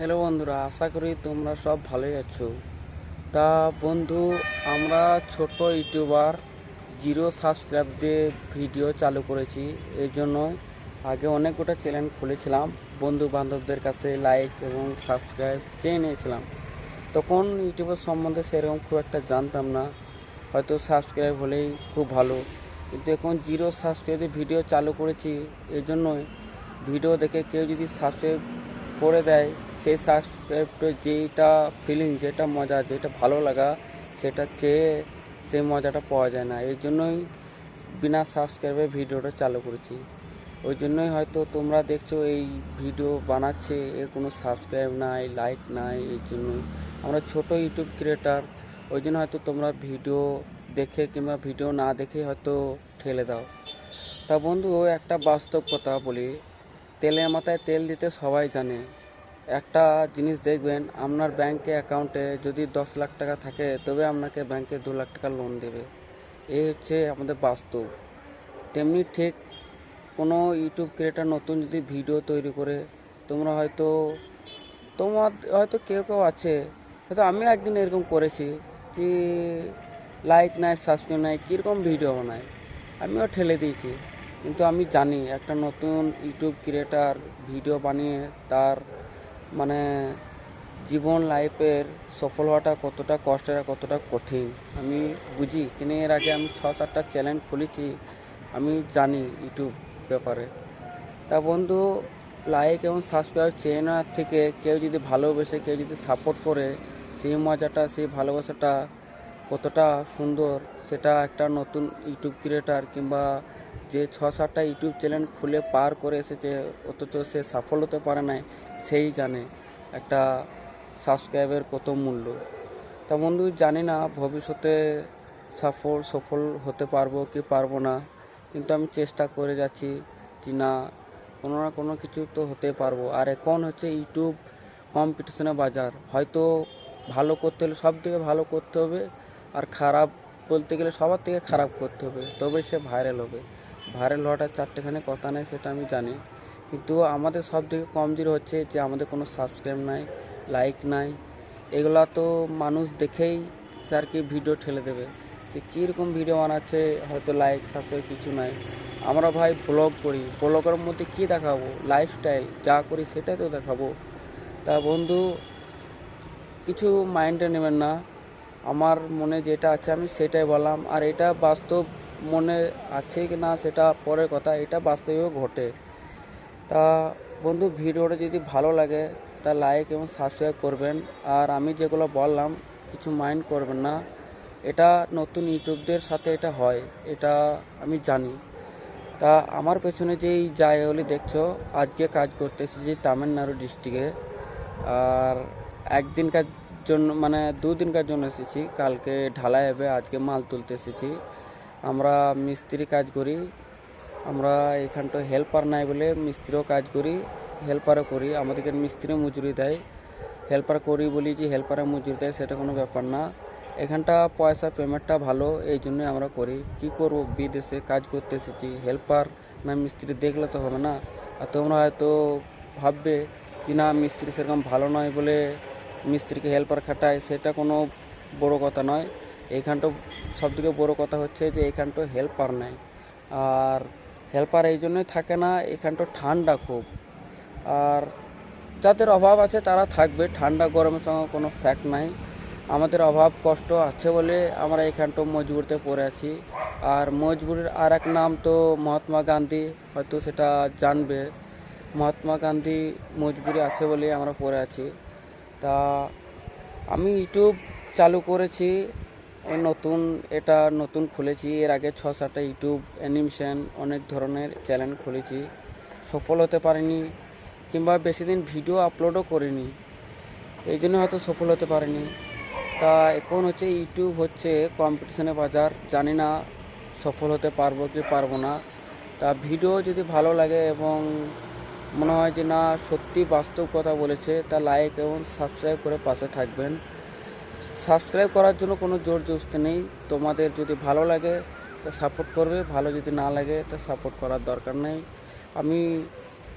Hello বন্ধুরা, আশা করি তোমরা সব ভালোই আছো। তা বন্ধু, আমরা ছোট ইউটিউবার জিরো সাবস্ক্রাইব দিয়ে ভিডিও চালু করেছি। এই জন্য আগে অনেক গোটা চ্যানেল খুলেছিলাম, বন্ধু বান্ধবদের কাছে লাইক এবং সাবস্ক্রাইব চেয়ে নিয়েছিলাম। তখন ইউটিউবের সম্বন্ধে সেরকম খুব একটা জানতাম না, হয়তো সাবস্ক্রাইব হলেই খুব ভালো। কিন্তু এখন জিরো সাবস্ক্রাইবে ভিডিও চালু করেছি। এই জন্যই ভিডিও দেখে কেউ যদি সাবস্ক্রাইব করে দেয়, সেই সাবস্ক্রাইবটা যেটা ফিলিং, যেটা মজা, যেটা ভালো লাগা, সেটা চেয়ে সেই মজাটা পাওয়া যায় না। এই জন্যই বিনা সাবস্ক্রাইবে ভিডিওটা চালু করেছি। ওই জন্যই হয়তো তোমরা দেখছো এই ভিডিও বানাচ্ছে, এর কোনো সাবস্ক্রাইব নাই, লাইক নাই। এই জন্যই আমরা ছোট ইউটিউব ক্রিয়েটার, ওই জন্য হয়তো তোমরা ভিডিও দেখে কিংবা ভিডিও না দেখে হয়তো ঠেলে দাও। তা বন্ধু, একটা বাস্তব কথা বলি, তেলে মাথায় তেল দিতে সবাই জানে। একটা জিনিস দেখবেন, আপনার ব্যাংকে অ্যাকাউন্টে যদি 10 লাখ টাকা থাকে, তবে আপনাকে ব্যাংকে 2 লাখ টাকা লোন দেবে। এই হচ্ছে আমাদের বাস্তব। তেমনি ঠিক কোনো ইউটিউব ক্রিয়েটার নতুন যদি ভিডিও তৈরি করে, তোমরা হয়তো, তোমার হয়তো কেউ কেউ আছে, হয়তো আমিও একদিন এরকম করেছি যে লাইক নাই, সাবস্ক্রাইব নাই, কীরকম ভিডিও বানায়, আমিও ঠেলে দিয়েছি। কিন্তু আমি জানি একটা নতুন ইউটিউব ক্রিয়েটার ভিডিও বানিয়ে তার মানে জীবন লাইফের সফল হওয়াটা কতটা কষ্টের আর কতটা কঠিন আমি বুঝি। কিন্তু এর আগে আমি 6-7টা চ্যানেল খুলেছি, আমি জানি ইউটিউব ব্যাপারে। তা বন্ধু, লাইক এবং সাবস্ক্রাইব চেয়ে নেওয়ার থেকে কেউ যদি ভালোবেসে, কেউ যদি সাপোর্ট করে, সেই মজাটা, সেই ভালোবাসাটা কতটা সুন্দর, সেটা একটা নতুন ইউটিউব ক্রিয়েটার কিংবা যে 6-7টা ইউটিউব চ্যানেল খুলে পার করে এসেছে অথচ সে সফল হতে পারে নাই, সেই জানে একটা সাবস্ক্রাইবের কত মূল্য। তা বন্ধু, জানি না ভবিষ্যতে সফল হতে পারবো কি পারবো না, কিন্তু আমি চেষ্টা করে যাচ্ছি যে না, কোনো না কোনো কিছু তো হতে পারবো। আর এখন হচ্ছে ইউটিউব কম্পিটিশনের বাজার, হয়তো ভালো করতে হলে সব থেকে ভালো করতে হবে, আর খারাপ বলতে গেলে সবার থেকে খারাপ করতে হবে, তবে সে ভাইরাল হবে। ভাইরাল হওয়াটা চারটেখানে কথা নেই, সেটা আমি জানি। কিন্তু আমাদের সব থেকে কমজোরি হচ্ছে যে আমাদের কোনো সাবস্ক্রাইব নাই, লাইক নাই। এগুলা তো মানুষ দেখেই সে আর কি ভিডিও ঠেলে দেবে যে কীরকম ভিডিও বানাচ্ছে, হয়তো লাইক সাবস্ক্রাইব কিছু নাই। আমরা ভাই ব্লগ করি, ব্লগের মধ্যে কী দেখাবো? লাইফস্টাইল যা করি সেটাই তো দেখাবো। তা বন্ধু, কিছু মাইন্ডে নেবেন না, আমার মনে যেটা আছে আমি সেটাই বললাম। আর এটা বাস্তব, মনে আছে কি না সেটা পরের কথা, এটা বাস্তবেও ঘটে। তা বন্ধু, ভিডিওটা যদি ভালো লাগে তা লাইক এবং সাবস্ক্রাইব করবেন। আর আমি যেগুলো বললাম কিছু মাইন্ড করবেন না, এটা নতুন ইউটিউবদের সাথে এটা হয়, এটা আমি জানি। তা আমার পেছনে যেই জায়গাগুলি দেখছো, আজকে কাজ করতে এসেছি তামিলনাড়ু ডিস্ট্রিক্টে। আর একদিনকার জন্য মানে 2 দিনকার জন্য এসেছি, কালকে ঢালাই হবে, আজকে মাল তুলতে এসেছি। আমরা মিস্ত্রি কাজ করি, আমরা এখানটা হেল্পার নাই বলে মিস্ত্রিও কাজ করি, হেল্পারও করি। আমাদেরকে মিস্ত্রি মজুরি দেয়, হেল্পার করি বলি যে হেল্পারে মজুরি দেয়, সেটা কোনো ব্যাপার না। এখানটা পয়সা পেমেন্টটা ভালো, এই জন্যই আমরা করি। কি করব, বিদেশে কাজ করতে এসেছি, হেল্পার না মিস্ত্রি দেখলে তো হবে না। আর তোমরা হয়তো ভাববে যে না, মিস্ত্রি সেরকম ভালো নয় বলে মিস্ত্রিকে হেল্পার খাটায়, সেটা কোনো বড় কথা নয়। এইখানটা সবথেকে বড় কথা হচ্ছে যে এইখানটা হেল্পার নেই। আর হেল্পার এই জন্যই থাকে না, এখানটা ঠান্ডা খুব। আর যাদের অভাব আছে তারা থাকবে, ঠান্ডা গরমের সঙ্গে কোনো ফ্যাক্ট নাই। আমাদের অভাব কষ্ট আছে বলে আমরা এখানটা মজবুরিতে পড়ে আছি। আর মজবুরির আর এক নাম তো মহাত্মা গান্ধী, হয়তো সেটা জানবে। মহাত্মা গান্ধী মজবুরি আছে বলে আমরা পড়ে আছি। তা আমি ইউটিউব চালু করেছি, এই নতুন, এটা নতুন খুলেছি। এর আগে 6-7টা ইউটিউব অ্যানিমেশন অনেক ধরনের চ্যানেল খুলেছি, সফল হতে পারিনি কিংবা বেশি দিন ভিডিও আপলোডও করিনি, এই জন্য হয়তো সফল হতে পারিনি। তা এখন হচ্ছে ইউটিউব হচ্ছে কম্পিটিশনের বাজার, জানি না সফল হতে পারবো কি পারবো না। তা ভিডিও যদি ভালো লাগে এবং মনে হয় যে না সত্যি বাস্তব কথা বলেছে, তা লাইক এবং সাবস্ক্রাইব করে পাশে থাকবেন। সাবস্ক্রাইব করার জন্য কোনো জোর জবরদস্তি নেই, তোমাদের যদি ভালো লাগে তা সাপোর্ট করবে, ভালো যদি না লাগে তা সাপোর্ট করার দরকার নেই। আমি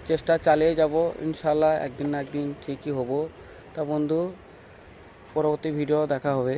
চেষ্টা চালিয়ে যাব, ইনশাল্লাহ একদিন না একদিন ঠিকই হব। তা বন্ধু, পরবর্তী ভিডিও দেখা হবে।